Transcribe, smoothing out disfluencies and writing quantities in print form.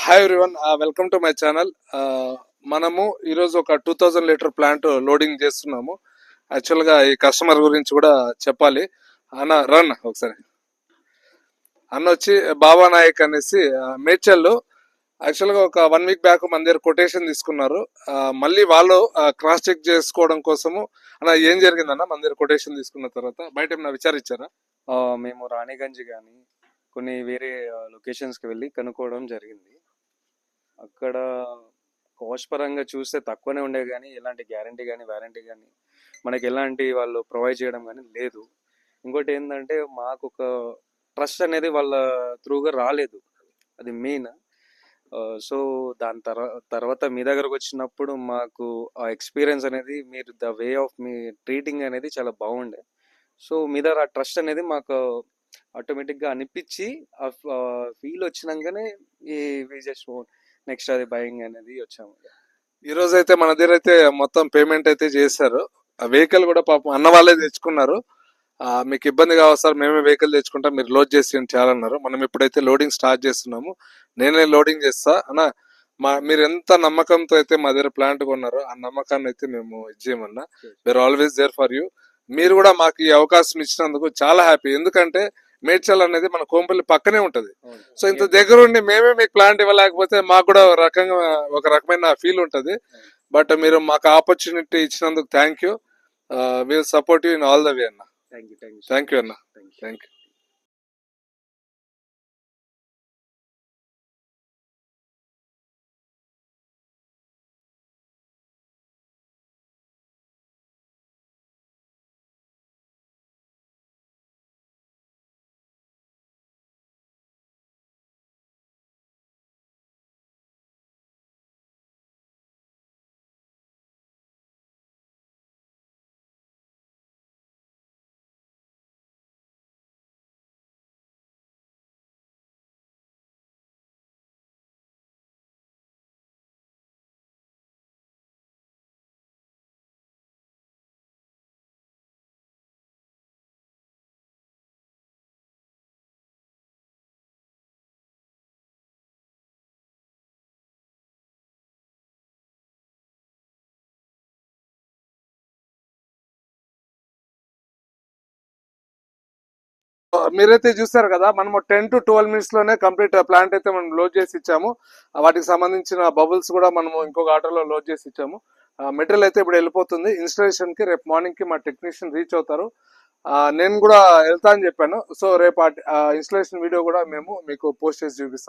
Hi everyone, welcome to my channel. మనము ఈరోజు ఒక 2000 లీటర్ ప్లాంట్ లోడింగ్ చేస్తున్నాము. యాక్చువల్గా ఈ కస్టమర్ గురించి కూడా చెప్పాలి. అన్న రన్ ఒకసారి. అన్న వచ్చి బాబా నాయక్ అనేసి మేడ్చల్లో. యాక్చువల్గా ఒక 1 వీక్ బ్యాక్ మన దగ్గర కొటేషన్ తీసుకున్నారు. మళ్ళీ వాళ్ళు క్రాస్ చెక్ చేసుకోవడం కోసము అన్న ఏం జరిగిందన్న మన దగ్గర కొటేషన్ తీసుకున్న తర్వాత బయట ఏమైనా విచారించారా? మేము రాణిగంజ్ కానీ కొన్ని వేరే లొకేషన్స్కి వెళ్ళి కనుక్కోవడం జరిగింది. అక్కడ కాస్ట్ పరంగా చూస్తే తక్కువనే ఉండే కానీ ఎలాంటి గ్యారంటీ కానీ వారంటీ కానీ మనకి ఎలాంటి వాళ్ళు ప్రొవైడ్ చేయడం కానీ లేదు. ఇంకోటి ఏంటంటే మాకు ఒక ట్రస్ట్ అనేది వాళ్ళ త్రూగా రాలేదు, అది మెయిన్. సో దాని తర్వాత మీ దగ్గరకు వచ్చినప్పుడు మాకు ఆ ఎక్స్పీరియన్స్ అనేది, మీరు the way of me treating అనేది చాలా బాగుండే. సో మీ దగ్గర ఆ ట్రస్ట్ అనేది మాకు ఆటోమేటిక్గా అనిపించి ఆ ఫీల్ వచ్చినాకనే ఈ జస్ట్ నెక్స్ట్ అది బయింగ్ అనేది వచ్చాము. ఈ రోజు అయితే మన దగ్గర అయితే మొత్తం పేమెంట్ అయితే చేశారు. ఆ వెహికల్ కూడా పాపం అన్న వాళ్ళే తెచ్చుకున్నారు. మీకు ఇబ్బంది కావాలి సార్, మేమే వెహికల్ తెచ్చుకుంటాం, మీరు లోడ్ చేసి చేయాలన్నారు. మనం ఇప్పుడైతే లోడింగ్ స్టార్ట్ చేస్తున్నాము. నేనే లోడింగ్ చేస్తా అన్న. మీరు ఎంత నమ్మకంతో అయితే మా దగ్గర ప్లాంట్ కొన్నారో ఆ నమ్మకాన్ని అయితే మేము ఇచ్చేయమన్నా. We're always there for you. మీరు కూడా మాకు ఈ అవకాశం ఇచ్చినందుకు చాలా హ్యాపీ. ఎందుకంటే మేడ్చల్ అనేది మన కోంపల్లి పక్కనే ఉంటది. సో ఇంత దగ్గర ఉండి మేమే మీకు ప్లాంట్ ఇవ్వలేకపోతే మాకు కూడా ఒక రకమైన ఫీల్ ఉంటది. బట్ మీరు మాకు ఆపర్చునిటీ ఇచ్చినందుకు thank you. Will support you in all the way అన్న. థ్యాంక్ యూ అన్న. Thank you. మీరైతే చూస్తారు కదా, మనము 10 to 12 minutes లోనే కంప్లీట్ ప్లాంట్ అయితే మనం లోడ్ చేసి ఇచ్చాము. వాటికి సంబంధించిన బబుల్స్ కూడా మనము ఇంకొక ఆటోలో లోడ్ చేసి ఇచ్చాము. మెటీరియల్ అయితే ఇప్పుడు వెళ్ళిపోతుంది ఇన్స్టాలేషన్ కి. రేపు మార్నింగ్ కి మా టెక్నీషియన్ రీచ్ అవుతారు. నేను కూడా వెళ్తా అని చెప్పాను. సో రేపు ఇన్స్టాలేషన్ వీడియో కూడా మేము మీకు పోస్ట్ చేసి చూపిస్తాము.